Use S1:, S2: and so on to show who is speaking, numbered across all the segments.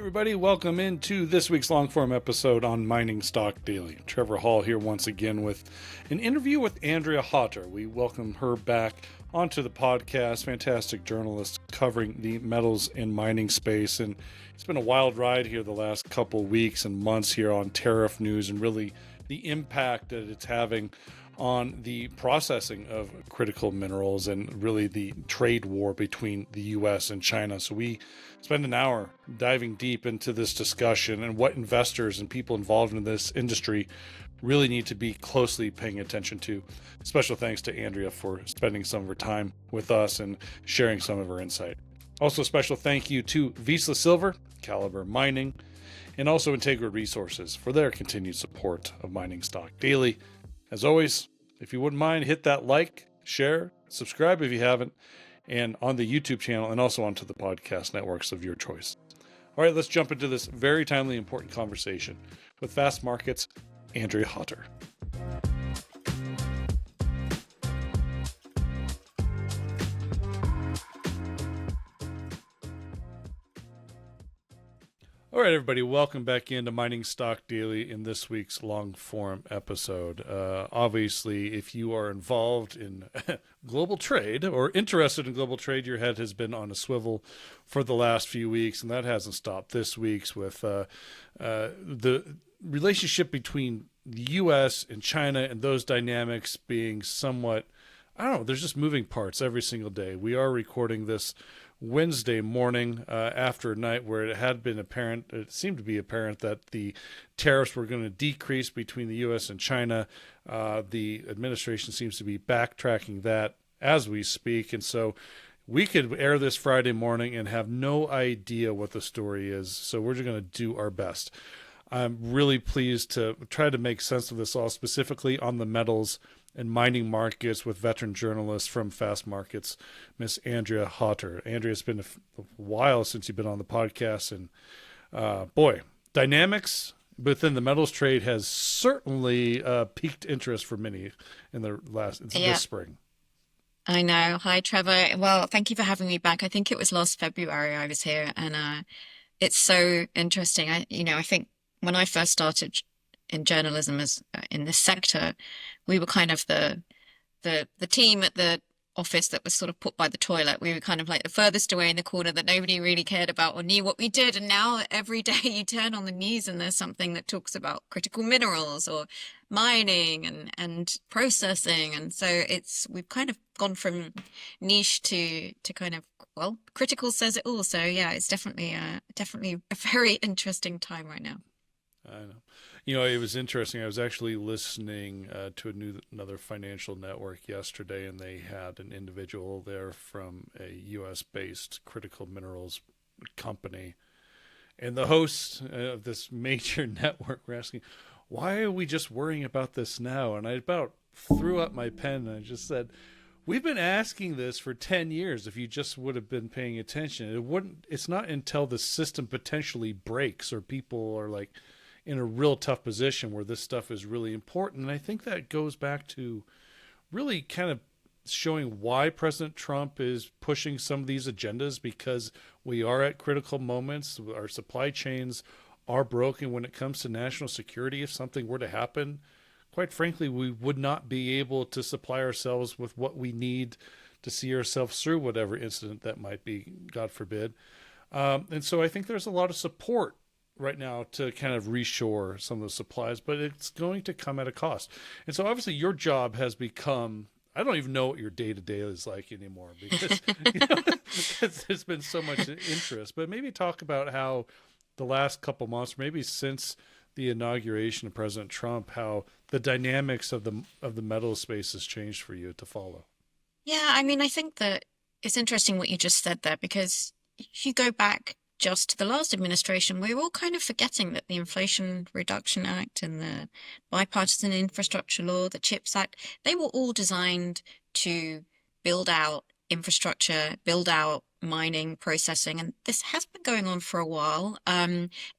S1: Everybody, welcome into this week's long form episode on Mining Stock Daily. Trevor Hall here once again with an interview with Andrea Hotter. We welcome her back onto the podcast. Fantastic journalist covering the metals and mining space. And it's been a wild ride here the last couple weeks and months here on tariff news and really the impact that it's having on the processing of critical minerals and really the trade war between the US and China. So we spend an hour diving deep into this discussion and what investors and people involved in this industry really need to be closely paying attention to. Special thanks to Andrea for spending some of her time with us and sharing some of her insight. Also, special thank you to Vizsla Silver, Caliber Mining, and also Integra Resources for their continued support of Mining Stock Daily. As always, if you wouldn't mind, hit that like, share, subscribe if you haven't, and on the YouTube channel and also onto the podcast networks of your choice. All right, let's jump into this very timely, important conversation with Fast Markets' Andrea Hotter. All right, everybody, welcome back into Mining Stock Daily in this week's long form episode. Obviously, if you are involved in global trade or interested in global trade, your head has been on a swivel for the last few weeks, and that hasn't stopped this week's with the relationship between the U.S. and China and those dynamics being somewhat, I don't know, there's just moving parts every single day. We are recording this Wednesday morning after a night where it seemed to be apparent that the tariffs were going to decrease between the U.S. and China. The administration seems to be backtracking that as we speak. And so we could air this Friday morning and have no idea what the story is. So we're just going to do our best. I'm really pleased to try to make sense of this all, specifically on the metals and mining markets with veteran journalist from Fast Markets, Miss Andrea Hotter. Andrea, it's been a while since you've been on the podcast, and dynamics within the metals trade has certainly piqued interest for many in this spring.
S2: I know. Hi, Trevor. Well, thank you for having me back. I think it was last February I was here, and it's so interesting. I think when I first started in journalism in this sector, we were kind of the team at the office that was sort of put by the toilet. We were kind of like the furthest away in the corner that nobody really cared about or knew what we did. And now every day you turn on the news and there's something that talks about critical minerals or mining and processing. And so we've kind of gone from niche to kind of, well, critical says it all. So yeah, it's definitely a very interesting time right now.
S1: I know. It was interesting. I was actually listening to another financial network yesterday, and they had an individual there from a U.S.-based critical minerals company. And the host of this major network were asking, why are we just worrying about this now? And I about threw up my pen, and I just said, we've been asking this for 10 years. If you just would have been paying attention, it's not until the system potentially breaks or people are like in a real tough position where this stuff is really important. And I think that goes back to really kind of showing why President Trump is pushing some of these agendas, because we are at critical moments. Our supply chains are broken when it comes to national security. If something were to happen, quite frankly, we would not be able to supply ourselves with what we need to see ourselves through whatever incident that might be, God forbid. And so I think there's a lot of support right now to kind of reshore some of the supplies, but it's going to come at a cost. And so obviously your job has become, I don't even know what your day-to-day is like anymore, because there's been so much interest. But maybe talk about how the last couple months, maybe since the inauguration of President Trump, how the dynamics of the metal space has changed for you to follow.
S2: Yeah, I think that it's interesting what you just said there, because if you go back just to the last administration, we were all kind of forgetting that the Inflation Reduction Act and the Bipartisan Infrastructure Law, the CHIPS Act, they were all designed to build out infrastructure, build out mining, processing, and this has been going on for a while.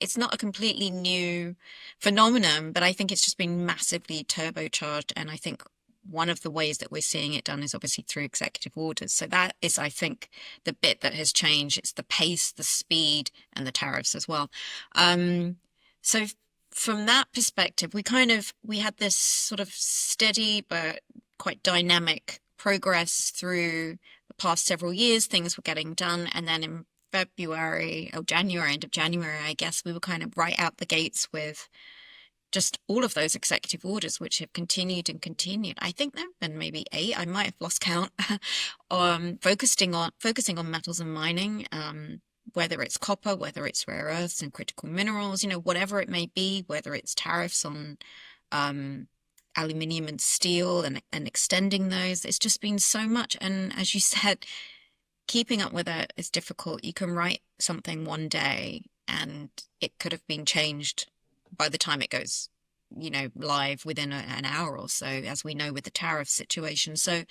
S2: It's not a completely new phenomenon, but I think it's just been massively turbocharged, and I think one of the ways that we're seeing it done is obviously through executive orders. So that is, I think, the bit that has changed. It's the pace, the speed, and the tariffs as well. So from that perspective, we had this sort of steady but quite dynamic progress through the past several years. Things were getting done, and then in February or January, end of January, I guess we were kind of right out the gates with just all of those executive orders, which have continued and continued. I think there have been maybe 8. I might have lost count. Focusing on metals and mining, whether it's copper, whether it's rare earths and critical minerals, whatever it may be, whether it's tariffs on aluminium and steel and extending those. It's just been so much. And as you said, keeping up with it is difficult. You can write something one day and it could have been changed by the time it goes, live within an hour or so, as we know with the tariff situation. So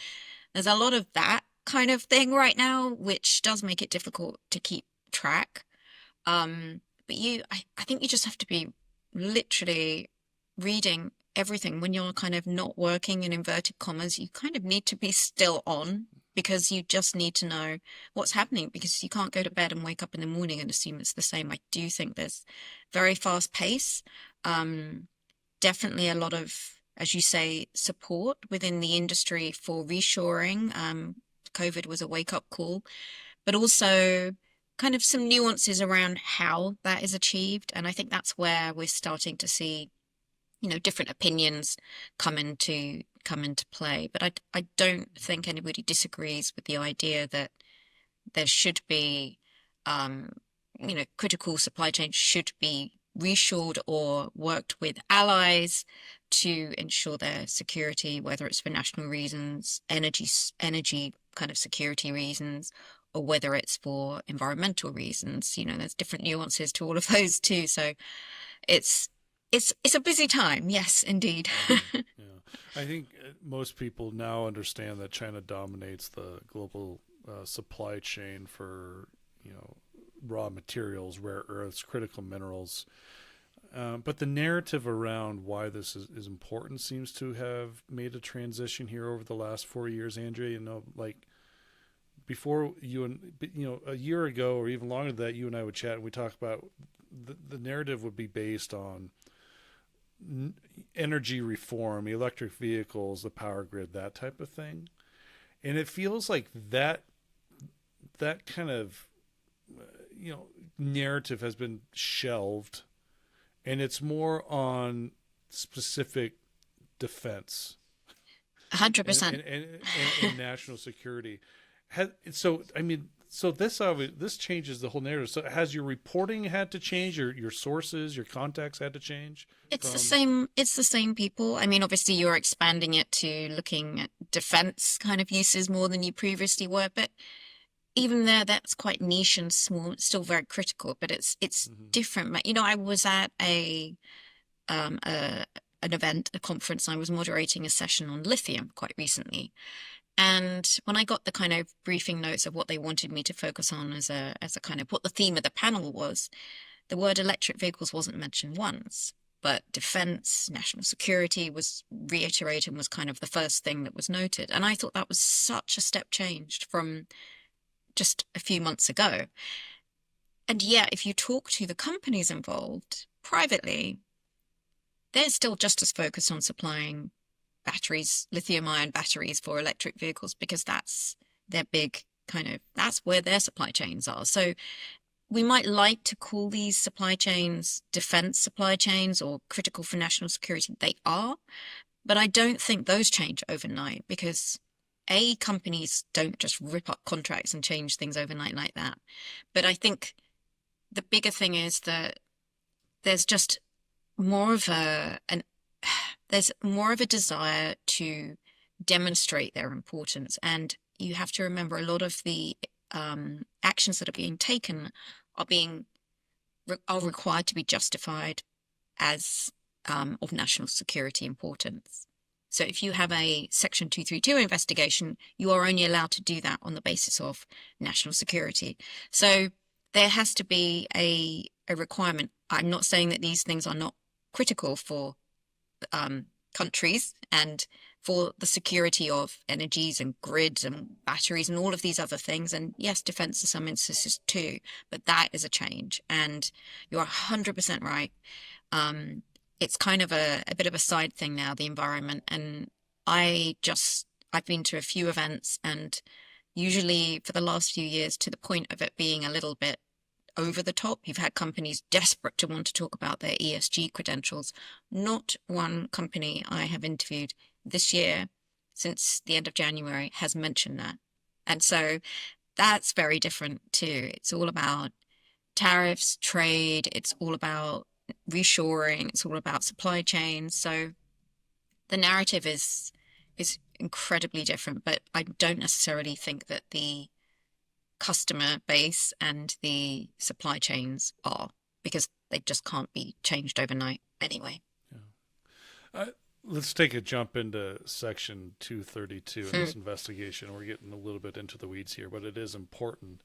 S2: there's a lot of that kind of thing right now, which does make it difficult to keep track. But I think you just have to be literally reading everything when you're kind of not working in inverted commas. You kind of need to be still on because you just need to know what's happening, because you can't go to bed and wake up in the morning and assume it's the same. I do think there's very fast pace. Definitely a lot of, as you say, support within the industry for reshoring. COVID was a wake-up call, but also kind of some nuances around how that is achieved. And I think that's where we're starting to see, different opinions come into play. But I don't think anybody disagrees with the idea that there should be, critical supply chains should be reshored or worked with allies to ensure their security, whether it's for national reasons, energy kind of security reasons, or whether it's for environmental reasons. There's different nuances to all of those too. So it's a busy time. Yes, indeed.
S1: Yeah. I think most people now understand that China dominates the global supply chain for, raw materials, rare earths, critical minerals. But the narrative around why this is important seems to have made a transition here over the last 4 years, Andrea. Like before a year ago or even longer than that, you and I would chat and we talk about the narrative would be based on energy reform, electric vehicles, the power grid, that type of thing. And it feels like that kind of narrative has been shelved, and it's more on specific defense
S2: 100%.
S1: and national security. So this changes the whole narrative. So has your reporting had to change? Your sources, your contacts had to change?
S2: It's the same people. I mean, obviously you're expanding it to looking at defense kind of uses more than you previously were, but even there, that's quite niche and small. It's still very critical, but it's different. I was at an event, a conference. I was moderating a session on lithium quite recently. And when I got the kind of briefing notes of what they wanted me to focus on as a kind of what the theme of the panel was, the word electric vehicles wasn't mentioned once, but defense, national security was reiterated and was kind of the first thing that was noted. And I thought that was such a step change from just a few months ago. And yet, if you talk to the companies involved privately, they're still just as focused on supplying batteries, lithium-ion batteries for electric vehicles, because that's their big that's where their supply chains are. So we might like to call these supply chains defense supply chains or critical for national security. They are, but I don't think those change overnight, because companies don't just rip up contracts and change things overnight like that. But I think the bigger thing is that there's just more of there's more of a desire to demonstrate their importance. And you have to remember a lot of the actions that are being taken are required to be justified as of national security importance. So if you have a Section 232 investigation, you are only allowed to do that on the basis of national security. So there has to be a requirement. I'm not saying that these things are not critical for countries and for the security of energies and grids and batteries and all of these other things. And yes, defense in some instances too, but that is a change. And you're 100% right. Um, it's kind of a bit of a side thing now, the environment. And I've been to a few events, and usually for the last few years, to the point of it being a little bit over the top. You've had companies desperate to want to talk about their ESG credentials. Not one company I have interviewed this year, since the end of January, has mentioned that. And so that's very different too. It's all about tariffs, trade, it's all about reshoring, it's all about supply chains. So the narrative is incredibly different, but I don't necessarily think that the customer base and the supply chains are, because they just can't be changed overnight anyway.
S1: Yeah. Let's take a jump into Section 232 in this investigation. We're getting a little bit into the weeds here, but it is important.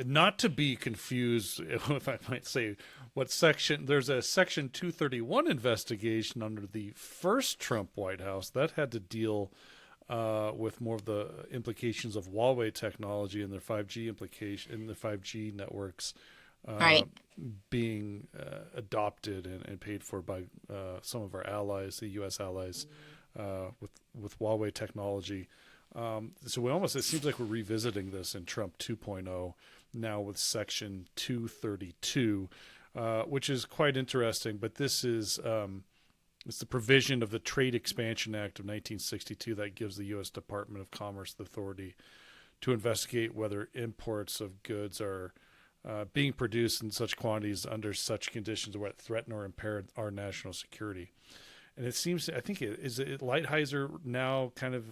S1: Not to be confused, if I might say, there's a Section 231 investigation under the first Trump White House that had to deal with more of the implications of Huawei technology and their 5G in the 5G networks uh,
S2: Right.
S1: being adopted and paid for by some of our allies, the U.S. allies, with Huawei technology. It seems like we're revisiting this in Trump 2.0 now with Section 232, which is quite interesting. But this is it's the provision of the Trade Expansion Act of 1962 that gives the U.S. Department of Commerce the authority to investigate whether imports of goods are being produced in such quantities under such conditions where it threaten or impair our national security. And it seems, I think, is it Lighthizer now kind of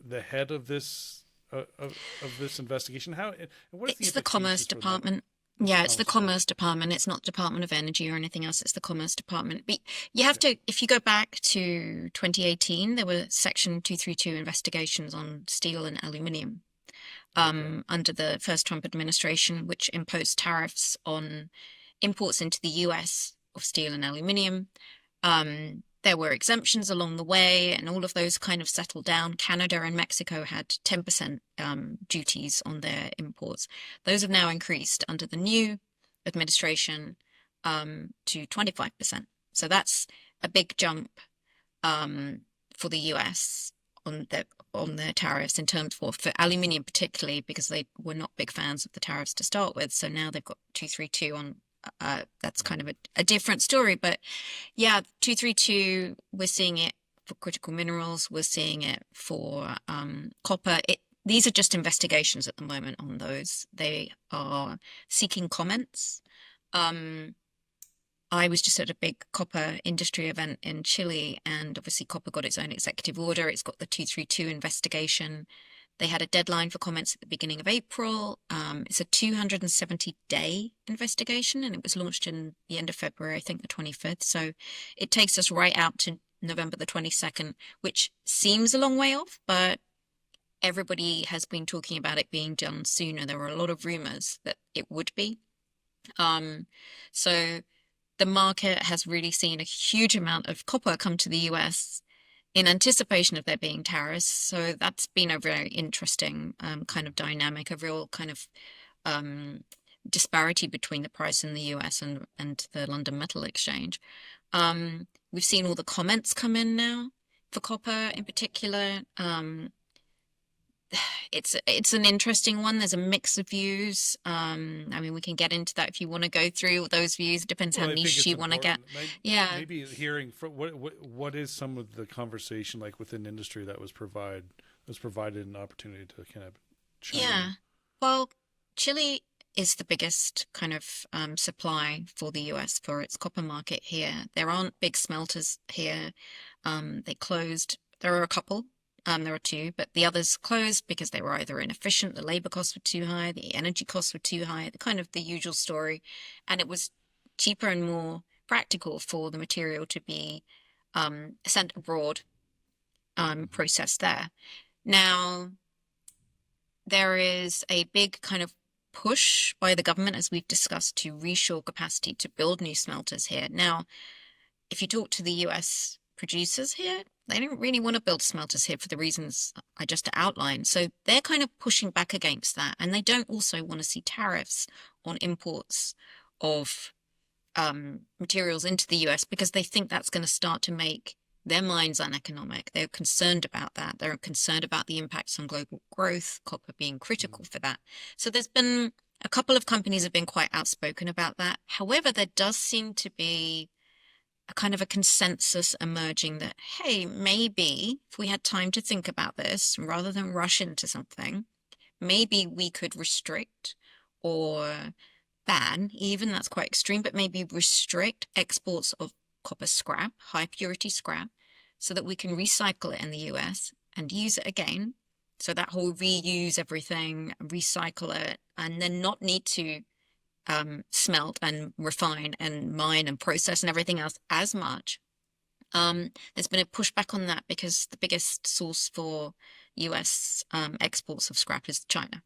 S1: the head of this of this investigation? How and what is the
S2: It's the
S1: implications
S2: Commerce
S1: for that?
S2: Department.
S1: It's the
S2: Yeah, it's the
S1: Commerce Department.
S2: Commerce Department. It's not Department of Energy or anything else. It's the Commerce Department. But you have
S1: Okay.
S2: to, if you go back to 2018, there were Section 232 investigations on steel and aluminium
S1: Okay.
S2: under the first Trump administration, which imposed tariffs on imports into the US of steel and aluminium. There were exemptions along the way, and all of those kind of settled down. Canada and Mexico had 10% duties on their imports. Those have now increased under the new administration to 25%. So that's a big jump for the US on their tariffs in terms for aluminium particularly, because they were not big fans of the tariffs to start with. So now they've got 232 on. That's kind of a different story, but yeah, 232, we're seeing it for critical minerals, we're seeing it for copper. These are just investigations at the moment on those. They are seeking comments. Um, I was just at a big copper industry event in Chile, and obviously copper got its own executive order. It's got the 232 investigation. They had a deadline for comments at the beginning of April. It's a 270-day investigation, and it was launched in the end of February, I think the 25th. So it takes us right out to November the 22nd, which seems a long way off, but everybody has been talking about it being done sooner. There were a lot of rumors that it would be. Um, so the market has really seen a huge amount of copper come to the US in anticipation of there being tariffs. So that's been a very interesting kind of dynamic, a real kind of um, disparity between the price in the US and the London Metal Exchange. We've seen all the comments come in now for copper in particular. It's an interesting one. There's a mix of views. I mean, we can get into that if you want to go through those views. It depends how
S1: Well, I think
S2: niche
S1: it's
S2: you want to get.
S1: important.
S2: Yeah,
S1: Maybe hearing from what is some of the conversation like within industry that was provided an opportunity to kind of chime
S2: yeah.
S1: in.
S2: Well, Chile is the biggest kind of supply for the US for its copper market here. There aren't big smelters here. They closed. There are a couple. There are two, but the others closed because they were either inefficient, the labor costs were too high, the energy costs were too high, the kind of the usual story. And it was cheaper and more practical for the material to be sent abroad,
S1: Mm-hmm.
S2: processed there. Now, there is a big kind of push by the government, as we've discussed, to reshore capacity to build new smelters here. Now, if you talk to the US producers here, they don't really want to build smelters here for the reasons I just outlined. So they're kind of pushing back against that. And they don't also want to see tariffs on imports of materials into the US because they think that's going to start to make their mines uneconomic. They're concerned about that. They're concerned about the impacts on global growth, copper being critical for that. So there's been a couple of companies have been quite outspoken about that. However, there does seem to be a kind of a consensus emerging that, hey, maybe if we had time to think about this rather than rush into something, maybe we could restrict or ban, even that's quite extreme, but maybe restrict exports of copper scrap, high purity scrap, so that we can recycle it in the US and use it again. So that whole reuse everything, recycle it, and then not need to smelt and refine and mine and process and everything else as much. There's been a pushback on that because the biggest source for US exports of scrap is China.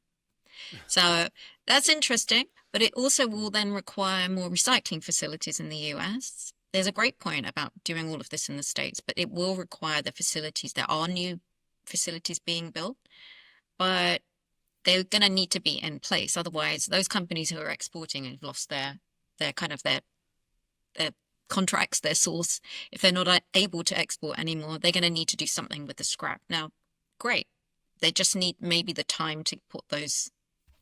S2: So that's interesting, but it also will then require more recycling facilities in the US. There's a great point about doing all of this in the States, but it will require the facilities. There are new facilities being built, but they're going to need to be in place. Otherwise, those companies who are exporting have lost their kind of their contracts, their source. If they're not able to export anymore, they're going to need to do something with the scrap. Now, great. They just need maybe the time to put those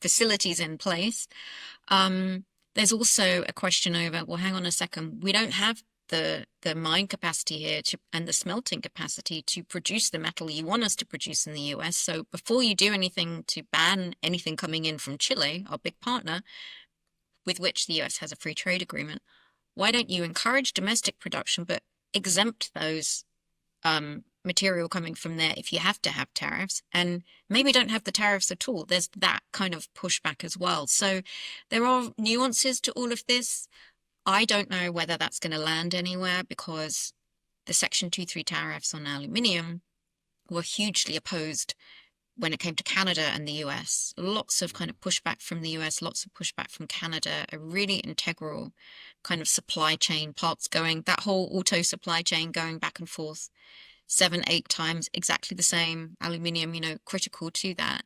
S2: facilities in place. There's also a question over, well, hang on a second, we don't have the mine capacity here and the smelting capacity to produce the metal you want us to produce in the US. So before you do anything to ban anything coming in from Chile, our big partner, with which the US has a free trade agreement, why don't you encourage domestic production but exempt those material coming from there if you have to have tariffs, and maybe don't have the tariffs at all? There's that kind of pushback as well. So there are nuances to all of this. I don't know whether that's going to land anywhere because the Section 232 tariffs on aluminium were hugely opposed when it came to Canada and the US. Lots of kind of pushback from the US, lots of pushback from Canada, a really integral kind of supply chain, parts going, that whole auto supply chain going back and forth 7, 8 times, exactly the same, aluminium, critical to that.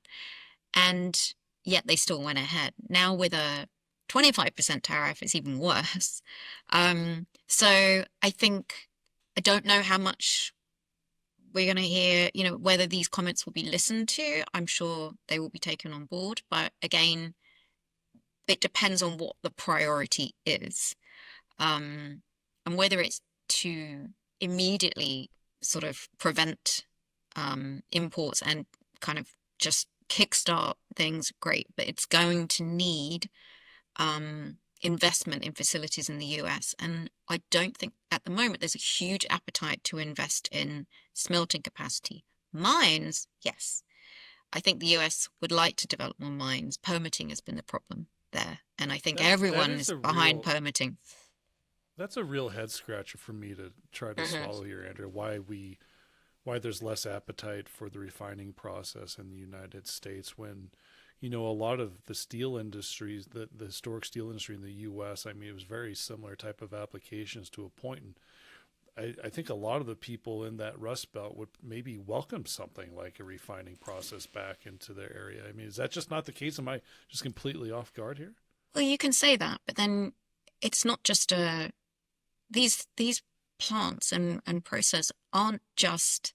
S2: And yet they still went ahead. Now with a 25% tariff, it's even worse. So I don't know how much we're going to hear, whether these comments will be listened to. I'm sure they will be taken on board. But again, it depends on what the priority is. And whether it's to immediately sort of prevent imports and kind of just kickstart things, great. But it's going to need investment in facilities in the US. And I don't think at the moment there's a huge appetite to invest in smelting capacity. Mines, yes. I think the US would like to develop more mines. Permitting has been the problem there. And I think everyone is behind permitting.
S1: That's a real head scratcher for me to try to swallow here, Andrea. Why there's less appetite for the refining process in the United States when a lot of the steel industries, the historic steel industry in the U.S., I mean, it was very similar type of applications to a point. And I think a lot of the people in that Rust Belt would maybe welcome something like a refining process back into their area. I mean, is that just not the case? Am I just completely off guard here?
S2: Well, you can say that, but then it's not just these plants and process aren't just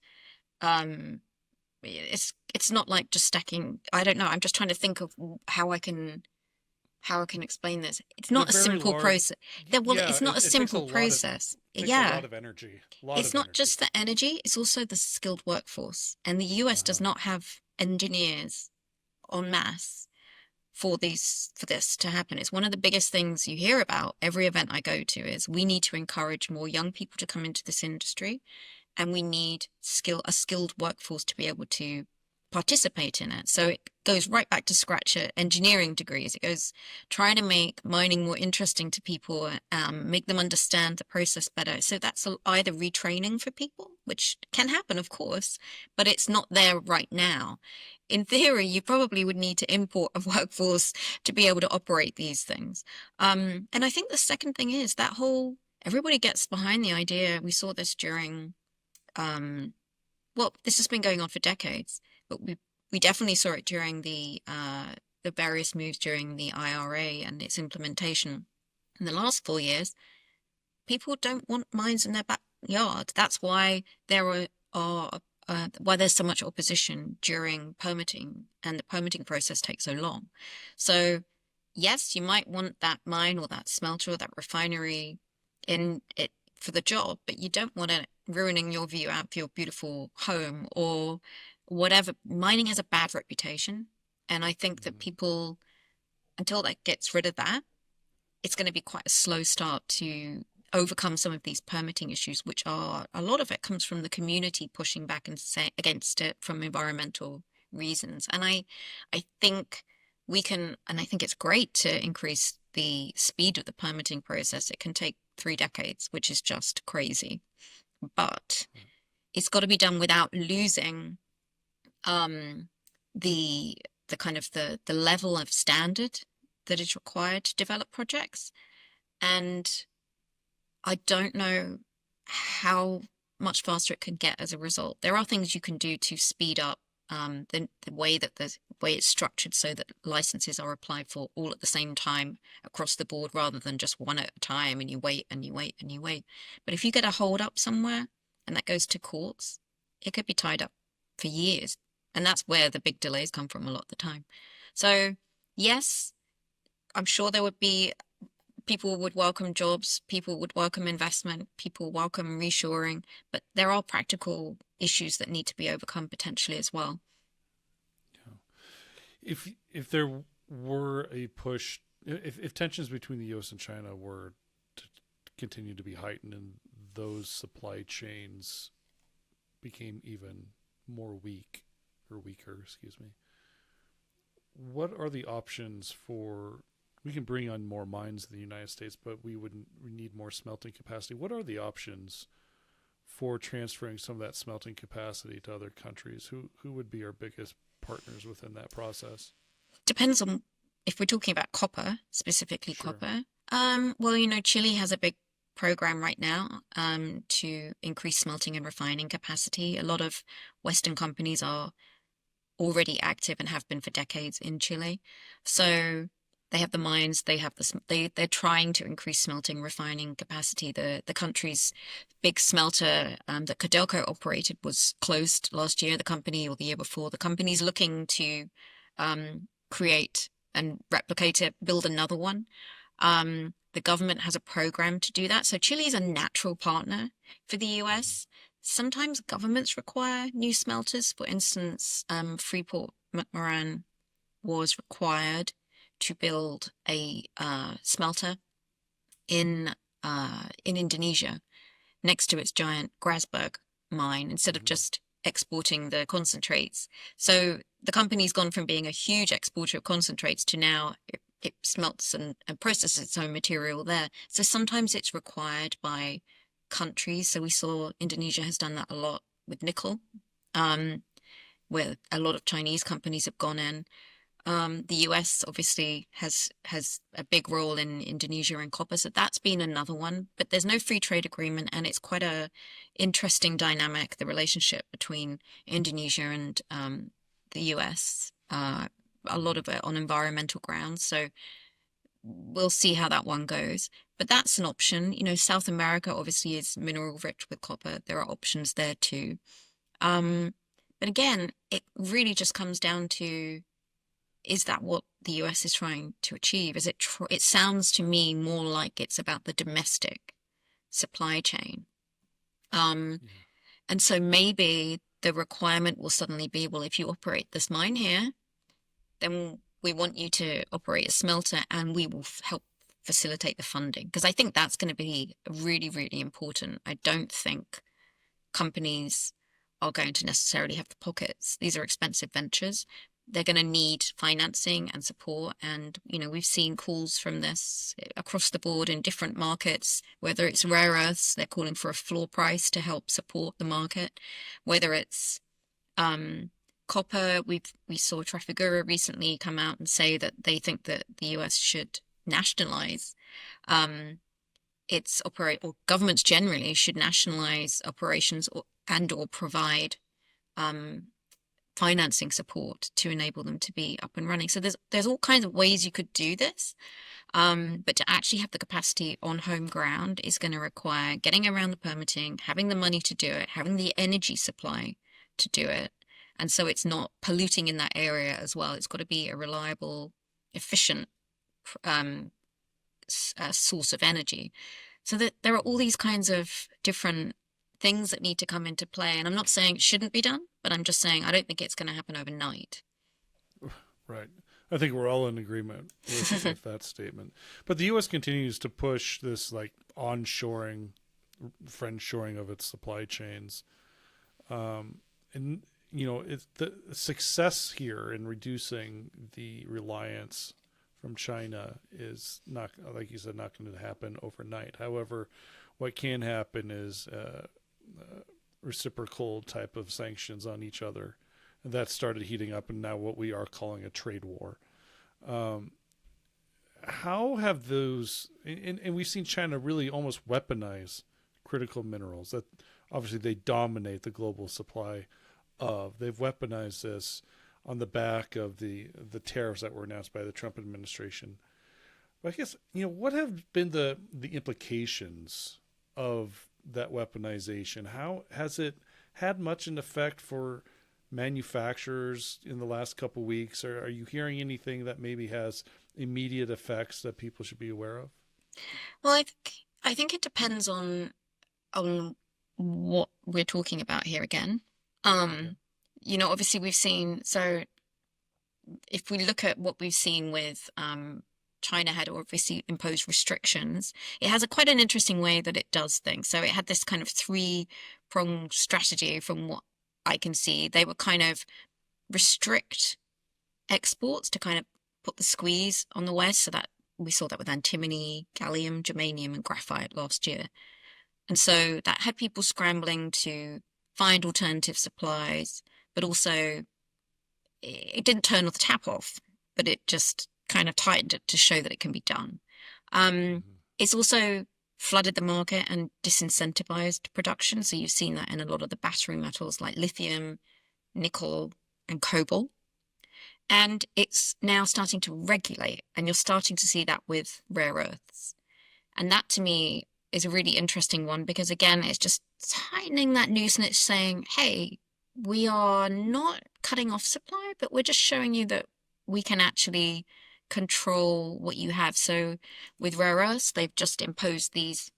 S2: it's not like just stacking. I don't know. I'm just trying to think of how I can explain this. It's not a simple process. Well,
S1: Yeah,
S2: it's not a simple process.
S1: It takes a lot of energy.
S2: It's not just the energy, it's also the skilled workforce. And the US does not have engineers en masse for this to happen. It's one of the biggest things you hear about every event I go to is we need to encourage more young people to come into this industry, and we need a skilled workforce to be able to participate in it. So it goes right back to scratch at engineering degrees. It goes trying to make mining more interesting to people, make them understand the process better. So that's either retraining for people, which can happen, of course, but it's not there right now. In theory, you probably would need to import a workforce to be able to operate these things. And I think the second thing is that everybody gets behind the idea. We saw this during um, well, this has been going on for decades, but we definitely saw it during the various moves during the IRA and its implementation. In the last 4 years, people don't want mines in their backyard. That's why why there's so much opposition during permitting, and the permitting process takes so long. So, yes, you might want that mine or that smelter or that refinery in it for the job, but you don't want it ruining your view out of your beautiful home or whatever. Mining has a bad reputation, and I think that
S1: Mhm.
S2: people, until that gets rid of that, it's going to be quite a slow start to overcome some of these permitting issues, which are a lot of it comes from the community pushing back and say against it from environmental reasons. And I think we can, and I think it's great to increase the speed of the permitting process. It can take 3 decades, which is just crazy, but
S1: Right.
S2: it's got to be done without losing um, the the kind of the level of standard that is required to develop projects. And I don't know how much faster it can get as a result. There are things you can do to speed up the way that the way it's structured so that licenses are applied for all at the same time across the board rather than just one at a time and you wait and you wait and you wait. But if you get a hold up somewhere and that goes to courts, it could be tied up for years. And that's where the big delays come from a lot of the time. So, yes, I'm sure there would be people would welcome jobs, people would welcome investment, people welcome reshoring, but there are practical issues that need to be overcome potentially as well.
S1: Yeah. If there were a push, if tensions between the U.S. and China were to continue to be heightened and those supply chains became even more weaker, excuse me, what are the options for? We can bring on more mines in the United States, but we need more smelting capacity. What are the options for transferring some of that smelting capacity to other countries? Who would be our biggest partners within that process?
S2: Depends on if we're talking about copper, specifically
S1: Sure.
S2: copper. Well, Chile has a big program right now to increase smelting and refining capacity. A lot of Western companies are already active and have been for decades in Chile. So they have the mines, they have they're trying to increase smelting, refining capacity. The country's big smelter that Codelco operated was closed last year, the company, or the year before. The company's looking to create and replicate it, build another one. The government has a program to do that. So Chile is a natural partner for the
S1: Mm-hmm.
S2: US. Sometimes governments require new smelters. For instance, Freeport McMoran was required to build a smelter in Indonesia next to its giant Grasberg mine instead of
S1: Mm-hmm.
S2: just exporting the concentrates. So the company's gone from being a huge exporter of concentrates to now it smelts and processes its own material there. So sometimes it's required by countries. So we saw Indonesia has done that a lot with nickel, um, where a lot of Chinese companies have gone in. The US obviously has a big role in Indonesia and copper, so that's been another one. But there's no free trade agreement, and it's quite a interesting dynamic, the relationship between Indonesia and the US. A lot
S1: Mm-hmm.
S2: of it on environmental grounds, so we'll see how that one goes. But that's an option. South America obviously is mineral rich with copper. There are options there too. Um, but again, it really just comes down to is that what the US is trying to achieve? It sounds to me more like it's about the domestic supply chain. Um,
S1: Yeah.
S2: and so maybe the requirement will suddenly be, well, if you operate this mine here, then we want you to operate a smelter and we will help facilitate the funding. Because I think that's going to be really, really important. I don't think companies are going to necessarily have the pockets. These are expensive ventures. They're going to need financing and support. And, we've seen calls from this across the board in different markets, whether it's rare earths, they're calling for a floor price to help support the market, whether it's um, copper. We saw Trafigura recently come out and say that they think that the US should nationalize um, it's operate or governments generally should nationalize operations or provide um, financing support to enable them to be up and running. So there's all kinds of ways you could do this. But to actually have the capacity on home ground is going to require getting around the permitting, having the money to do it, having the energy supply to do it. And so it's not polluting in that area as well. It's got to be a reliable, efficient um, source of energy. So that there are all these kinds of different things that need to come into play. And I'm not saying it shouldn't be done, but I'm just saying I don't think it's going to happen overnight.
S1: Right. I think we're all in agreement with that statement. But the U.S. continues to push this like onshoring, friendshoring of its supply chains. And, you know, it's the success here in reducing the reliance from China is not, like you said, not going to happen overnight. However, what can happen is reciprocal type of sanctions on each other. And that started heating up, and now what we are calling a trade war. Um, how have those, and we've seen China really almost weaponize critical minerals that obviously they dominate the global supply of. They've weaponized this on the back of the tariffs that were announced by the Trump administration. But I guess, you know, what have been the implications of that weaponization? How has it had much an effect for manufacturers in the last couple of weeks? Or are you hearing anything that maybe has immediate effects that people should be aware of?
S2: Well, I think it depends on what we're talking about here again.
S1: Okay.
S2: Um, Obviously we've seen, so if we look at what we've seen with China had obviously imposed restrictions. It has a quite an interesting way that it does things. So it had this kind of three-pronged strategy from what I can see. They would kind of restrict exports to kind of put the squeeze on the West. So that we saw that with antimony, gallium, germanium, and graphite last year. And so that had people scrambling to find alternative supplies, but also it didn't turn the tap off, but it just kind of tightened it to show that it can be done. Um,
S1: Mm-hmm.
S2: it's also flooded the market and disincentivized production. So you've seen that in a lot of the battery metals like lithium, nickel, and cobalt. And it's now starting to regulate, and you're starting to see that with rare earths. And that to me is a really interesting one because, again, it's just tightening that noose and it's saying, hey, we are not cutting off supply, but we're just showing you that we can actually control what you have. So with rare earths, they've just imposed these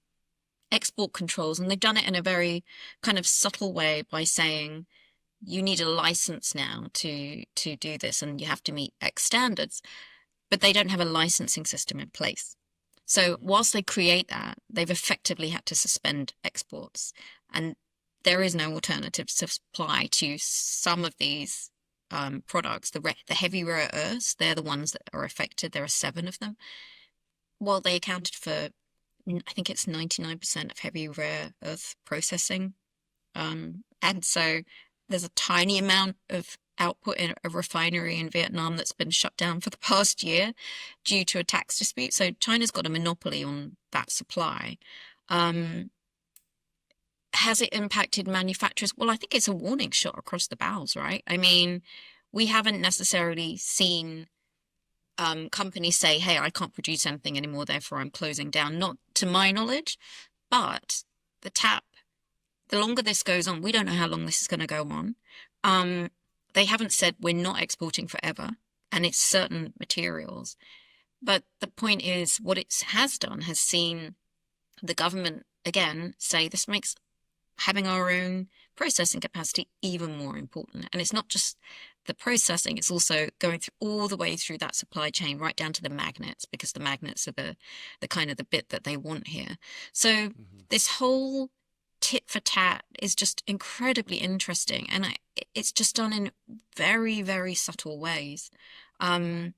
S2: export controls and they've done it in a very kind of subtle way by saying you need a license now to do this and you have to meet X standards, but they don't have a licensing system in place. So whilst they create that, they've effectively had to suspend exports. And there is no alternative supply to some of these products. The heavy rare earths, they're the ones that are affected. There are 7 of them. While they accounted for, I think it's 99% of heavy rare earth processing. And so there's a tiny amount of output in a refinery in Vietnam that's been shut down for the past year due to a tax dispute. So China's got a monopoly on that supply. Um, has it impacted manufacturers? Well, I think it's a warning shot across the bows, right? I mean, we haven't necessarily seen companies say, hey, I can't produce anything anymore, therefore I'm closing down. Not to my knowledge, but the tap, the longer this goes on, we don't know how long this is going to go on. They haven't said we're not exporting forever, and it's certain materials. But the point is, what it has done has seen the government again say this makes having our own processing capacity even more important. And it's not just the processing, it's also going through all the way through that supply chain, right down to the magnets, because the magnets are the kind of the bit that they want here. So
S1: Mm-hmm.
S2: this whole tit for tat is just incredibly interesting. And it's just done in very, very subtle ways. Um,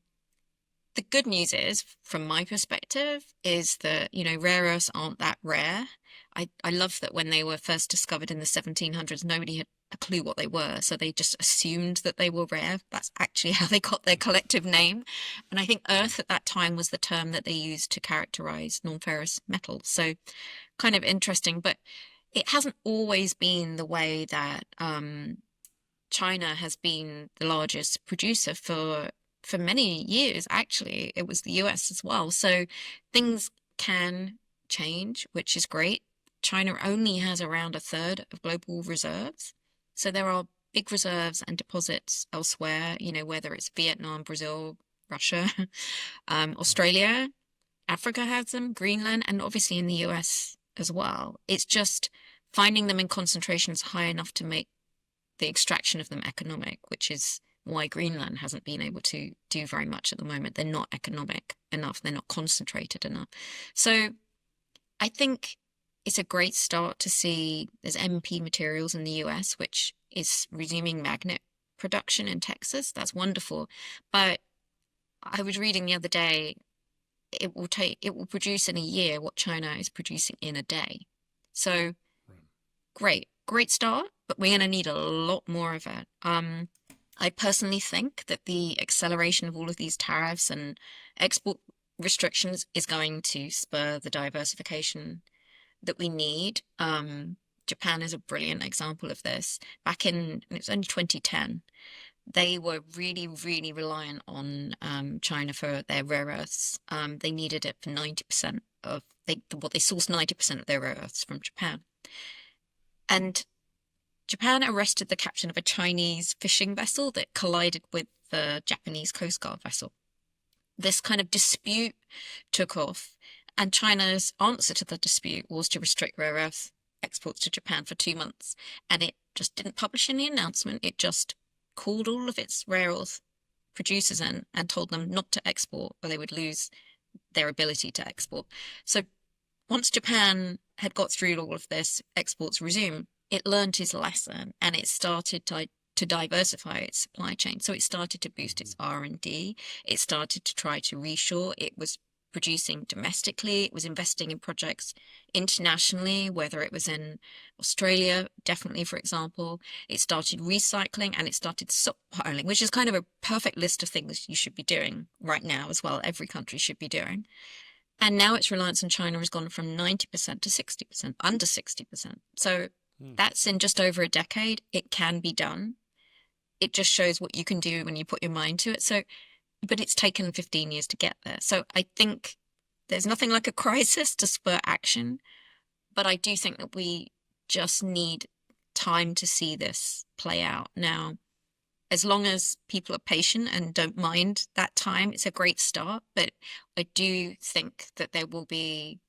S2: the good news is, from my perspective, is that, rare earths aren't that rare. I love that when they were first discovered in the 1700s, nobody had a clue what they were, so they just assumed that they were rare. That's actually how they got their collective name. And I think earth at that time was the term that they used to characterize non-ferrous metals. So kind of interesting, but it hasn't always been the way that China has been the largest producer for many years. Actually, it was the US as well. So things can change, which is great. China only has around a third of global reserves. So there are big reserves and deposits elsewhere, whether it's Vietnam, Brazil, Russia, Australia, Africa has them, Greenland, and obviously in the US as well. It's just finding them in concentrations high enough to make the extraction of them economic, which is why Greenland hasn't been able to do very much at the moment. They're not economic enough, they're not concentrated enough. So I think it's a great start to see there's MP materials in the US, which is resuming magnet production in Texas. That's wonderful. But I was reading the other day, it will produce in a year what China is producing in a day. So great start, but we're going to need a lot more of it. I personally think that the acceleration of all of these tariffs and export restrictions is going to spur the diversification that we need. Japan is a brilliant example of this. Back in, it was only 2010, they were really, really reliant on China for their rare earths. They needed it for 90% they sourced 90% of their rare earths from Japan. And Japan arrested the captain of a Chinese fishing vessel that collided with the Japanese Coast Guard vessel. This kind of dispute took off, and China's answer to the dispute was to restrict rare earth exports to Japan for 2 months. And it just didn't publish any announcement. It just called all of its rare earth producers in and told them not to export or they would lose their ability to export. So once Japan had got through all of this, exports resumed, it learned its lesson and it started to diversify its supply chain. So it started to boost its R&D. It started to try to reshore. It was producing domestically. It was investing in projects internationally, whether it was in Australia, definitely, for example. It started recycling and it started stockpiling, which is kind of a perfect list of things you should be doing right now as well. Every country should be doing. And now its reliance on China has gone from 90% to 60%, under 60%. So that's in just over a decade. It can be done. It just shows what you can do when you put your mind to it. So, but it's taken 15 years to get there. So I think there's nothing like a crisis to spur action. But I do think that we just need time to see this play out. Now, as long as people are patient and don't mind that time, it's a great start. But I do think that there will be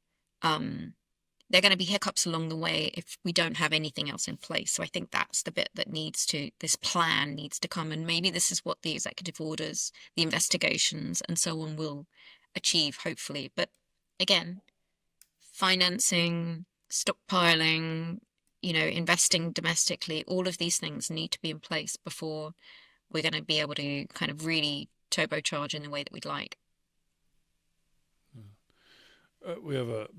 S2: there are going to be hiccups along the way if we don't have anything else in place. So I think that's the bit that this plan needs to come. And maybe this is what the executive orders, the investigations and so on will achieve, hopefully. But again, financing, stockpiling, investing domestically, all of these things need to be in place before we're going to be able to kind of really turbocharge in the way that we'd like.
S1: We have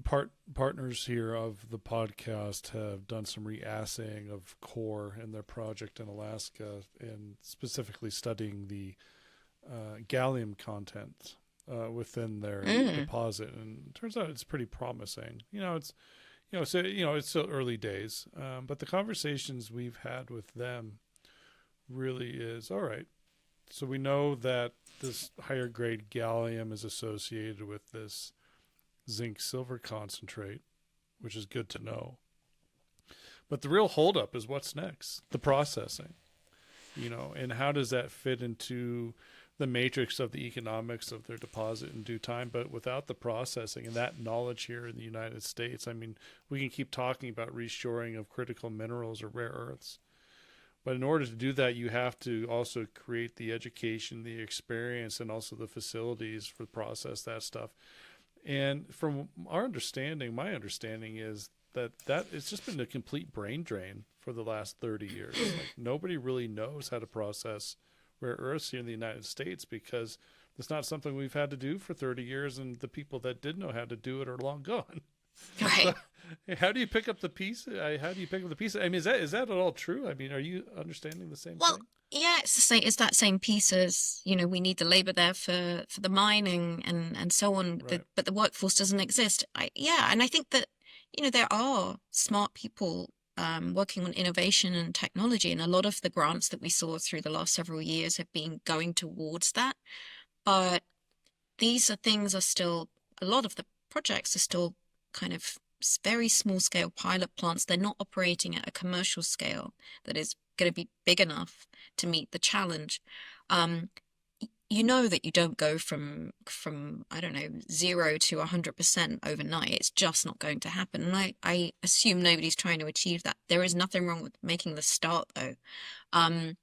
S1: partners here of the podcast have done some re-assaying of core in their project in Alaska and specifically studying the gallium content within their deposit, and it turns out it's pretty promising. It's still early days, but the conversations we've had with them really is all right. So we know that this higher grade gallium is associated with this zinc silver concentrate, which is good to know. But the real holdup is what's next, the processing, and how does that fit into the matrix of the economics of their deposit in due time. But without the processing and that knowledge here in the United States, I mean, we can keep talking about reshoring of critical minerals or rare earths. But in order to do that, you have to also create the education, the experience, and also the facilities for process that stuff. And from my understanding is that it's just been a complete brain drain for the last 30 years. Like, nobody really knows how to process rare earths here in the United States because it's not something we've had to do for 30 years, and the people that did know how to do it are long gone.
S2: Right.
S1: How do you pick up the piece? How do you pick up the piece? I mean, is that at all true? I mean, are you understanding the same
S2: Well,
S1: thing?
S2: yeah, it's the same. It's that same piece as, we need the labor there for the mining and so on.
S1: Right.
S2: But the workforce doesn't exist. Yeah, and I think that, there are smart people working on innovation and technology, and a lot of the grants that we saw through the last several years have been going towards that. But these are still, a lot of the projects are still kind of very small scale pilot plants. They're not operating at a commercial scale that is going to be big enough to meet the challenge. Um, you know that you don't go from I don't know 0 to 100% overnight. It's just not going to happen. And I assume nobody's trying to achieve that. There is nothing wrong with making the start though. Um,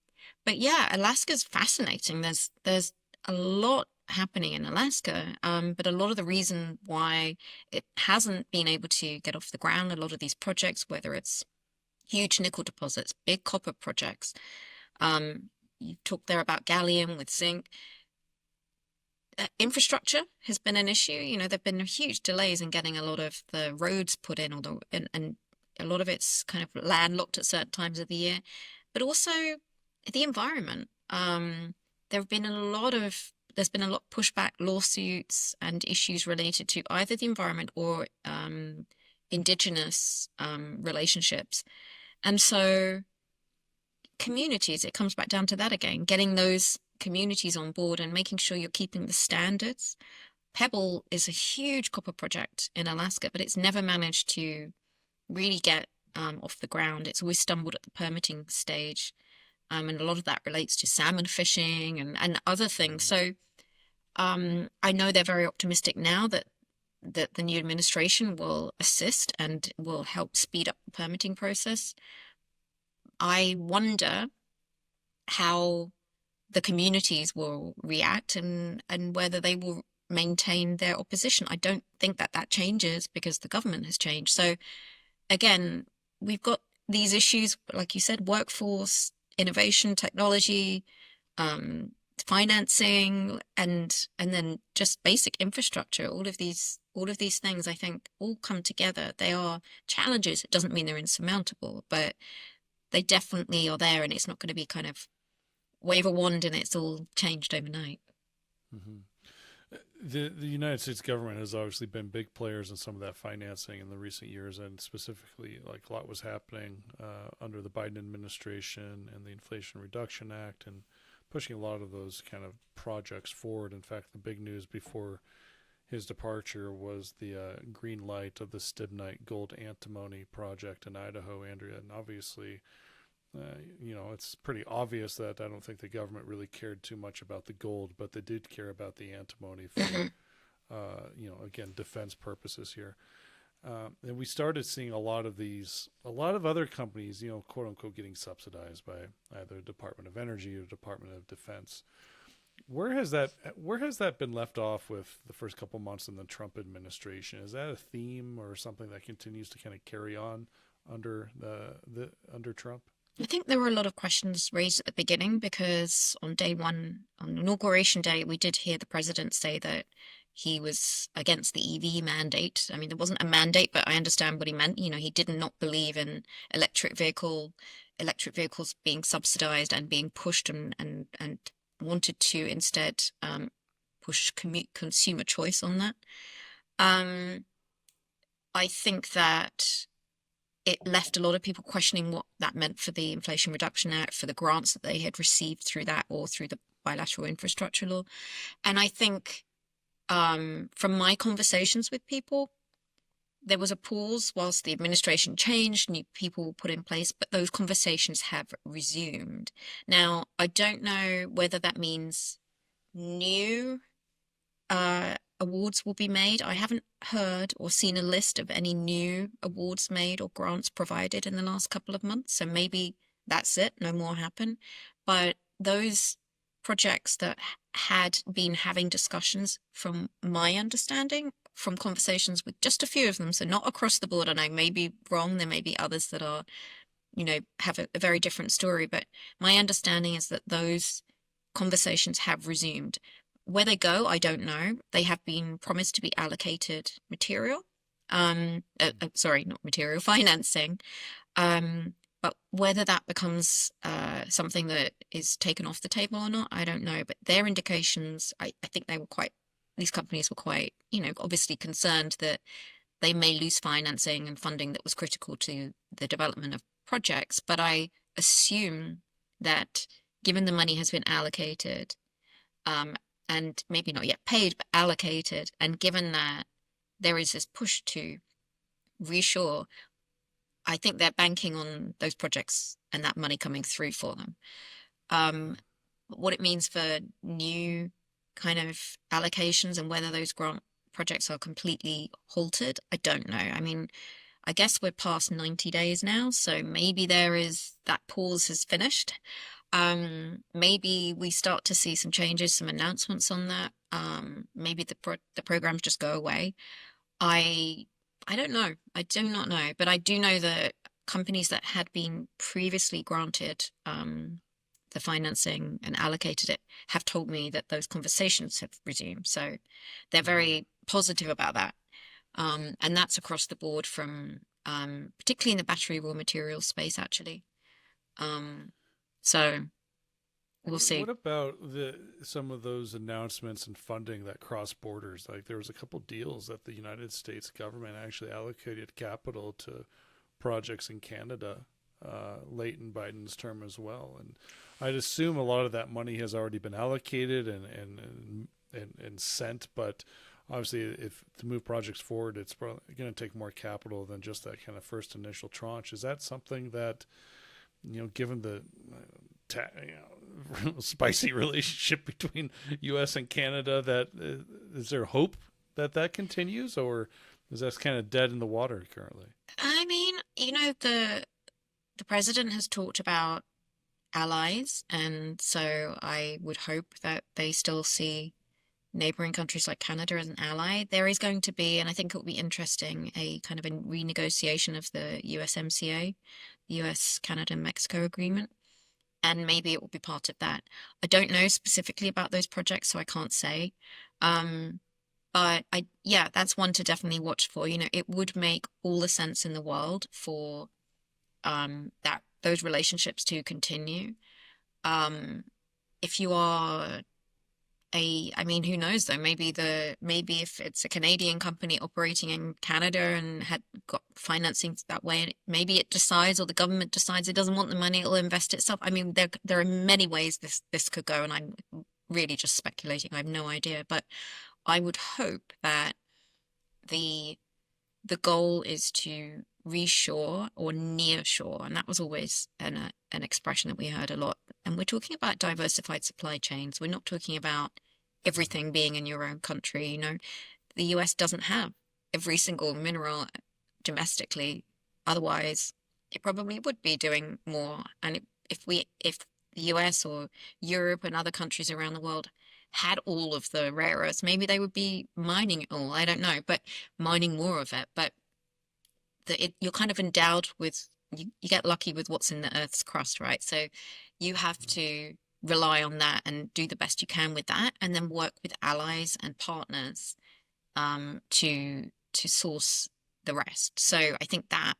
S2: but yeah, Alaska's fascinating. There's a lot happening in Alaska, but a lot of the reason why it hasn't been able to get off the ground, a lot of these projects, whether it's huge nickel deposits, big copper projects, you talked there about gallium with zinc. Infrastructure has been an issue. There've been huge delays in getting a lot of the roads put in, and a lot of it's kind of landlocked at certain times of the year, but also the environment. There's been a lot pushback, lawsuits, and issues related to either the environment or indigenous relationships. And so communities, it comes back down to that again, getting those communities on board and making sure you're keeping the standards. Pebble is a huge copper project in Alaska, but it's never managed to really get off the ground. It's always stumbled at the permitting stage. And a lot of that relates to salmon fishing and other things.
S1: Mm.
S2: So I know they're very optimistic now that the new administration will assist and will help speed up the permitting process. I wonder how the communities will react and whether they will maintain their opposition. I don't think that changes because the government has changed. So again, we've got these issues, like you said, workforce, innovation, technology, um, financing, and then just basic infrastructure. All of these things, I think, all come together. They are challenges. It doesn't mean they're insurmountable, but they definitely are there, and it's not going to be kind of wave a wand and it's all changed overnight.
S1: Hmm. The United States government has obviously been big players in some of that financing in the recent years, and specifically, like a lot was happening under the Biden administration and the Inflation Reduction Act, and pushing a lot of those kind of projects forward. In fact, the big news before his departure was the green light of the stibnite gold antimony project in Idaho, Andrea, and obviously it's pretty obvious that I don't think the government really cared too much about the gold, but they did care about the antimony for,
S2: Hmm.
S1: again, defense purposes here. And we started seeing a lot of other companies, quote unquote, getting subsidized by either Department of Energy or Department of Defense. Where has that been left off with the first couple months in the Trump administration? Is that a theme or something that continues to kind of carry on under the under Trump?
S2: I think there were a lot of questions raised at the beginning because on day one, on inauguration day, we did hear the president say that he was against the EV mandate. I mean, there wasn't a mandate, but I understand what he meant. He did not believe in electric vehicles being subsidized and being pushed and wanted to instead push consumer choice on that. Um, I think that it left a lot of people questioning what that meant for the Inflation Reduction Act, for the grants that they had received through that or through the bilateral infrastructure law. And I think from my conversations with people, there was a pause whilst the administration changed, new people were put in place, but those conversations have resumed. Now, I don't know whether that means new awards will be made. I haven't heard or seen a list of any new awards made or grants provided in the last couple of months. So maybe that's it, no more happen. But those projects that had been having discussions, from my understanding, from conversations with just a few of them, so not across the board, and I may be wrong, there may be others that are, have a very different story, but my understanding is that those conversations have resumed. Where they go, I don't know. They have been promised to be allocated material. Sorry, not material financing. Um, but whether that becomes something that is taken off the table or not, I don't know. But their indications, I think they were quite, these companies were quite, obviously concerned that they may lose financing and funding that was critical to the development of projects. But I assume that given the money has been allocated, um, and maybe not yet paid, but allocated, and given that there is this push to reshore, I think they're banking on those projects and that money coming through for them. Um, what it means for new kind of allocations and whether those grant projects are completely halted, I don't know. I mean, I guess we're past 90 days now, so maybe there is that pause has finished. Maybe we start to see some changes, some announcements on that. Maybe the programs just go away. I I don't know. I do not know, but I do know that companies that had been previously granted the financing and allocated it have told me that those conversations have resumed. So they're
S1: Mm-hmm.
S2: very positive about that. And that's across the board from particularly in the battery raw materials space, actually. Um, so we'll see.
S1: What about some of those announcements and funding that cross borders? Like there was a couple deals that the United States government actually allocated capital to projects in Canada late in Biden's term as well, and I'd assume a lot of that money has already been allocated and sent. But obviously, if to move projects forward, it's probably going to take more capital than just that kind of first initial tranche. Is that something that given the spicy relationship between U.S. and Canada, that is there hope that that continues, or is that kind of dead in the water currently?
S2: I mean, the president has talked about allies, and so I would hope that they still see neighboring countries like Canada as an ally. There is going to be, and I think it will be interesting, a kind of a renegotiation of the USMCA, the US, Canada, Mexico agreement, and maybe it will be part of that. I don't know specifically about those projects, so I can't say. Um, but yeah, that's one to definitely watch for. It would make all the sense in the world for that those relationships to continue. Um, if you are I mean, who knows though? Maybe if it's a Canadian company operating in Canada and had got financing that way, maybe it decides or the government decides it doesn't want the money, it'll invest itself. I mean, there are many ways this could go, and I'm really just speculating. I have no idea, but I would hope that the the goal is to reshore or near shore, and that was always an expression that we heard a lot. And we're talking about diversified supply chains. We're not talking about everything being in your own country. The US doesn't have every single mineral domestically. Otherwise, it probably would be doing more. And if the US or Europe and other countries around the world had all of the rare earths, maybe they would be mining it all. I don't know, but mining more of it. But you're kind of endowed with you get lucky with what's in the Earth's crust, right? So you have to rely on that and do the best you can with that, and then work with allies and partners to source the rest. So I think that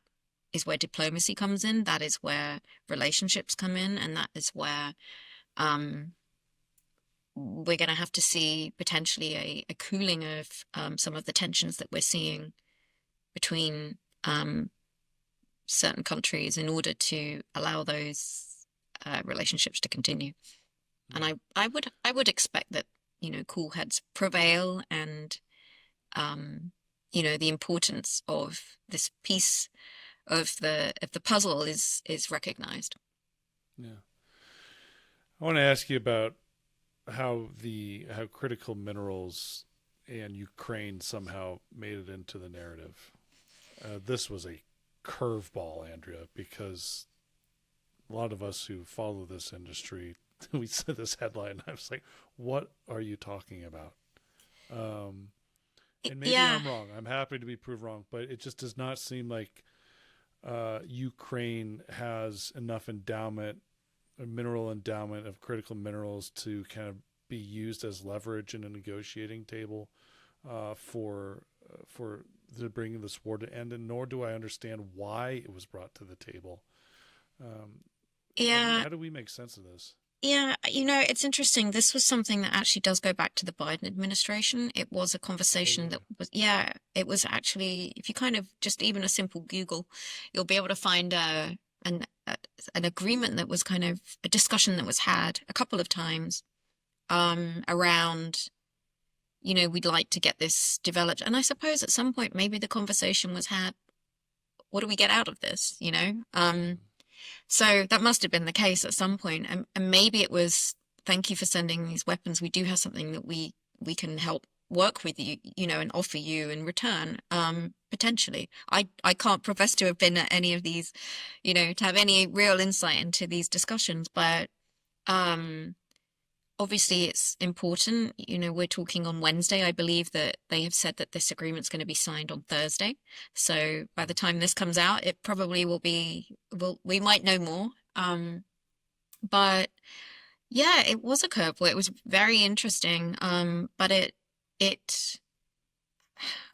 S2: is where diplomacy comes in. That is where relationships come in, and that is where um, we're going to have to see potentially a cooling of some of the tensions that we're seeing between certain countries in order to allow those relationships to continue. And
S1: Mm.
S2: I would expect that cool heads prevail, and um, the importance of this piece of the puzzle is recognized.
S1: Yeah, I want to ask you about how critical minerals and Ukraine somehow made it into the narrative. This was a curveball, Andrea, because a lot of us who follow this industry, we saw this headline, and I was like, "What are you talking about?" Um, and maybe
S2: Yeah,
S1: I'm wrong. I'm happy to be proved wrong, but it just does not seem like Ukraine has enough endowment, a mineral endowment of critical minerals to kind of be used as leverage in a negotiating table for for to bring this war to end, and nor do I understand why it was brought to the table. Um,
S2: Yeah,
S1: how do we make sense of this?
S2: yeah, it's interesting. This was something that actually does go back to the Biden administration. It was a
S1: Oh,
S2: conversation that
S1: really?
S2: was, yeah, it was actually, if you kind of just even a simple Google, you'll be able to find an agreement that was kind of a discussion that was had a couple of times around, we'd like to get this developed. And I suppose at some point maybe the conversation was had, what do we get out of this, you know? So that must have been the case at some point. And maybe it was, thank you for sending these weapons. We do have something that we can help work with you, and offer you in return, potentially. I can't profess to have been at any of these, to have any real insight into these discussions, but um obviously it's important. We're talking on Wednesday. I believe that they have said that this agreement's going to be signed on Thursday. So by the time this comes out, it probably will be, well, we might know more. But yeah, it was a curveball. It was very interesting. But it,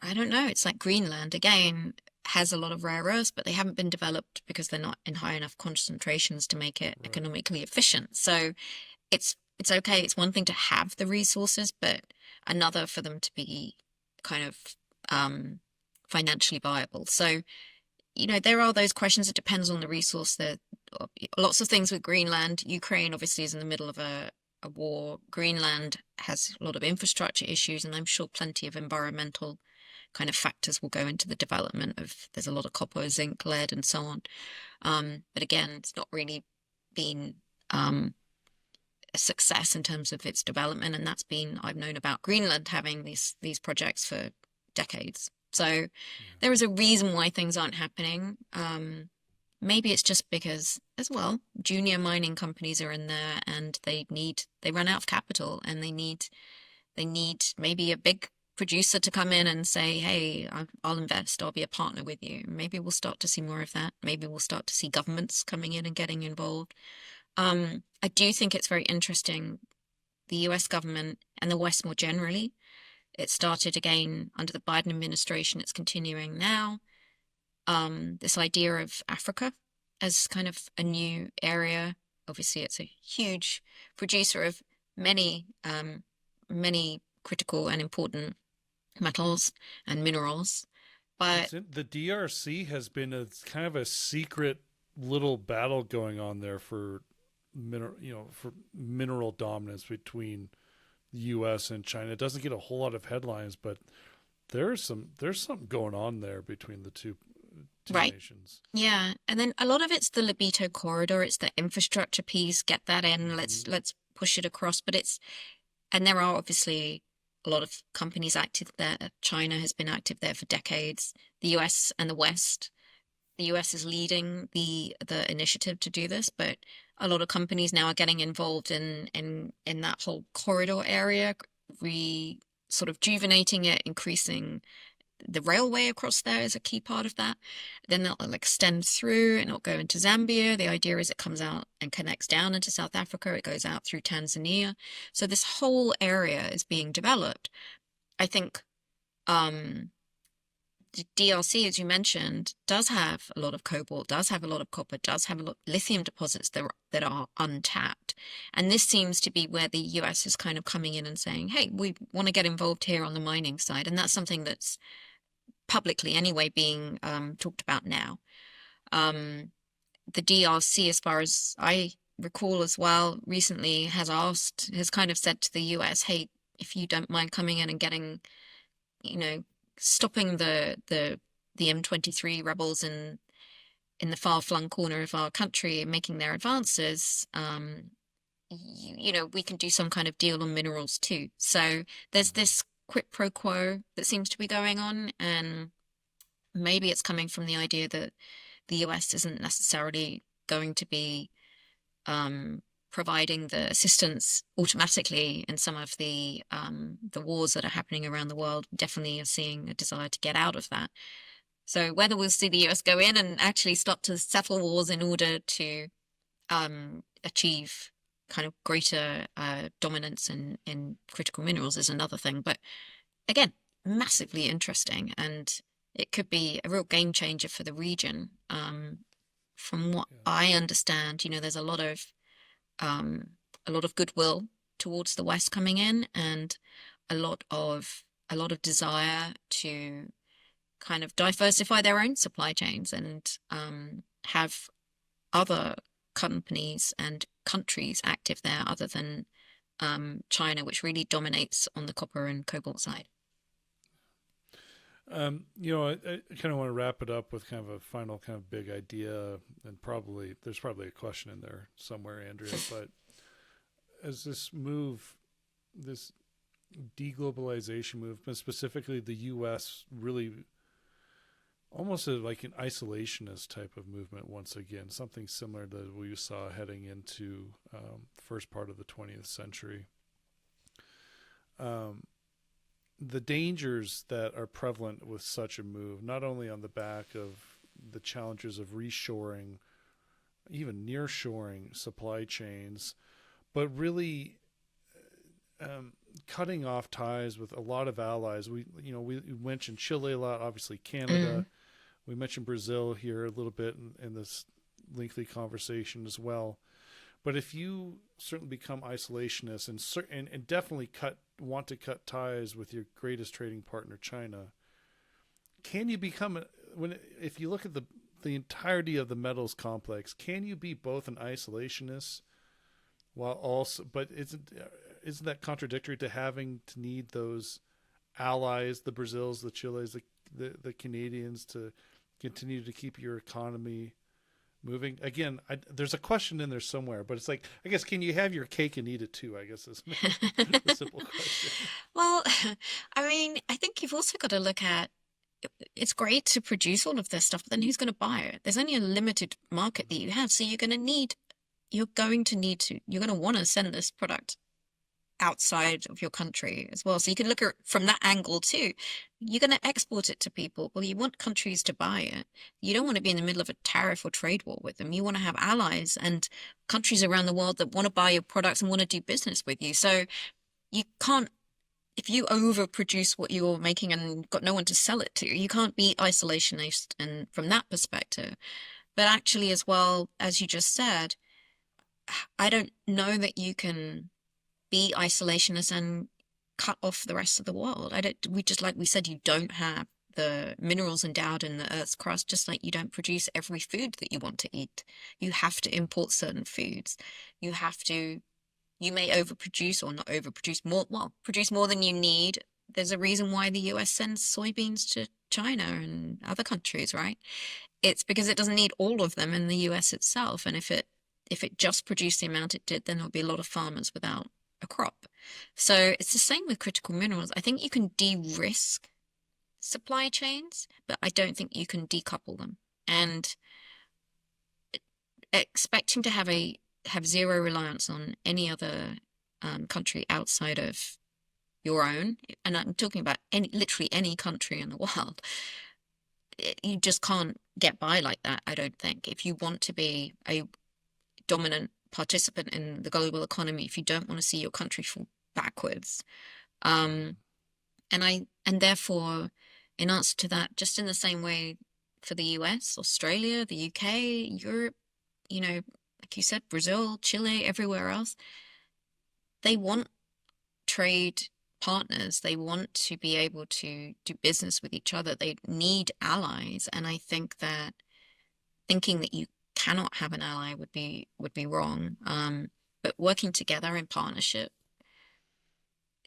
S2: I don't know. It's like Greenland again has a lot of rare earths, but they haven't been developed because they're not in high enough concentrations to make it
S1: Right.
S2: economically efficient. So it's okay. It's one thing to have the resources, but another for them to be kind of um, financially viable. So, there are those questions. It depends on the resource. There are lots of things with Greenland. Ukraine obviously is in the middle of a war. Greenland has a lot of infrastructure issues, and I'm sure plenty of environmental kind of factors will go into the development of. There's a lot of copper, zinc, lead, and so on. But again, it's not really been um, a success in terms of its development, and that's been I've known about Greenland having these projects for decades. So
S1: Yeah.
S2: there is a reason why things aren't happening. Maybe it's just because, as well, junior mining companies are in there and they run out of capital and they need maybe a big producer to come in and say, "Hey, I'll invest. I'll be a partner with you." Maybe we'll start to see more of that. Maybe we'll start to see governments coming in and getting involved. I do think it's very interesting, the US government and the West more generally. It started again under the Biden administration. It's continuing now. This idea of Africa as kind of a new area. Obviously, it's a huge producer of many critical and important metals and minerals. But
S1: The DRC has been a kind of a secret little battle going on there for for mineral dominance between the U.S. and China. It doesn't get a whole lot of headlines, but there's something going on there between the two
S2: right.
S1: nations.
S2: Yeah, and then a lot of it's the Lobito corridor. It's the infrastructure piece. Get that in.
S1: Hmm.
S2: Let's push it across. But and there are obviously a lot of companies active there. China has been active there for decades. The US and the West. The US is leading the initiative to do this, but a lot of companies now are getting involved in that whole corridor area, re sort of rejuvenating it, increasing the railway across there is a key part of that. Then they'll extend through and it'll go into Zambia. The idea is it comes out and connects down into South Africa. It goes out through Tanzania. So this whole area is being developed. I think um, DRC, as you mentioned, does have a lot of cobalt, does have a lot of copper, does have a lot of lithium deposits that are untapped. And this seems to be where the US is kind of coming in and saying, hey, we want to get involved here on the mining side. And that's something that's publicly anyway being talked about now. Um, the DRC, as far as I recall as well, recently has kind of said to the US, hey, if you don't mind coming in and getting, you know, stopping the M23 rebels in the far-flung corner of our country and making their advances, we can do some kind of deal on minerals too. So there's this quid pro quo that seems to be going on, and maybe it's coming from the idea that the US isn't necessarily going to be um, providing the assistance automatically in some of the wars that are happening around the world. Definitely are seeing a desire to get out of that. So whether we'll see the US go in and actually start to settle wars in order to achieve kind of greater dominance in critical minerals is another thing. But again, massively interesting, and it could be a real game changer for the region. From what
S1: Yeah.
S2: I understand, there's um, a lot of goodwill towards the West coming in, and a lot of a lot of desire to kind of diversify their own supply chains and have other companies and countries active there other than China, which really dominates on the copper and cobalt side.
S1: I kind of want to wrap it up with kind of a final kind of big idea, and probably there's probably a question in there somewhere, Andrea. But as this deglobalization movement, specifically the U.S., really almost like an isolationist type of movement once again, something similar to what we saw heading into first part of the 20th century. Um, the dangers that are prevalent with such a move, not only on the back of the challenges of reshoring, even nearshoring supply chains, but really cutting off ties with a lot of allies. We mentioned Chile a lot, obviously
S2: Mm,
S1: Canada. We mentioned Brazil here a little bit in this lengthy conversation as well. But if you certainly become isolationist and definitely want to cut ties with your greatest trading partner, China, can you become when if you look at the entirety of the metals complex, can you be both an isolationist while also, but isn't that contradictory to having to need those allies, the Brazils, the Chiles, the Canadians, to continue to keep your economy moving? Again, there's a question in there somewhere, but it's like, I guess, can you have your cake and eat it too? I guess is maybe the simple question.
S2: well, I mean, I think you've also got to look at it's great to produce all of this stuff, but then who's going to buy it? There's only a limited market that you have, so you're going to want to send this product outside of your country as well. So you can look at it from that angle too. You're going to export it to people. Well, you want countries to buy it. You don't want to be in the middle of a tariff or trade war with them. You want to have allies and countries around the world that want to buy your products and want to do business with you. So you can't, if you overproduce what you're making and got no one to sell it to, you can't be isolationist and from that perspective. But actually, as well, as you just said, I don't know that you can be isolationist and cut off the rest of the world. I don't, we just, like we said, you don't have the minerals endowed in the earth's crust, just like you don't produce every food that you want to eat. You have to import certain foods. You have to, you may overproduce or not overproduce more, well, produce more than you need. There's a reason why the US sends soybeans to China and other countries, right? It's because it doesn't need all of them in the US itself. And if it just produced the amount it did, then there'll be a lot of farmers without a crop. So it's the same with critical minerals. I think you can de-risk supply chains, but I don't think you can decouple them. And expecting to have zero reliance on any other country outside of your own, and I'm talking about literally any country in the world, you just can't get by like that, I don't think. If you want to be a dominant participant in the global economy, if you don't want to see your country fall backwards. Um, and therefore, in answer to that, just in the same way for the US, Australia, the UK, Europe, like you said, Brazil, Chile, everywhere else, they want trade partners. They want to be able to do business with each other. They need allies. And I think that thinking that you cannot have an ally would be wrong. But working together in partnership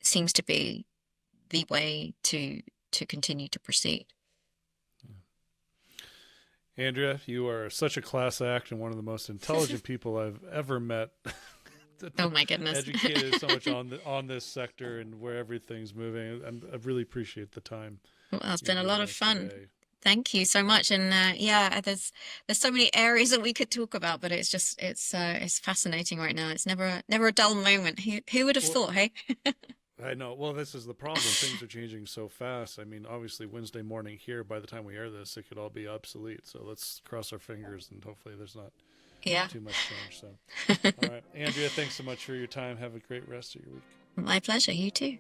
S2: seems to be the way to continue to proceed.
S1: Andrea, you are such a class act and one of the most intelligent people I've ever met.
S2: Oh my goodness.
S1: Educated so much on this sector and where everything's moving. I really appreciate the time
S2: Well, it's been
S1: you've
S2: a lot
S1: given
S2: of
S1: us
S2: fun.
S1: today.
S2: Thank you so much. And yeah, there's so many areas that we could talk about, but it's fascinating right now. It's never a dull moment. Who would have
S1: Well,
S2: thought, hey?
S1: I know. Well, this is the problem. Things are changing so fast. I mean, obviously, Wednesday morning here, by the time we air this, it could all be obsolete. So let's cross our fingers and hopefully there's not
S2: Yeah.
S1: too much change. So, all right. Andrea, thanks so much for your time. Have a great rest of your week.
S2: My pleasure. You too.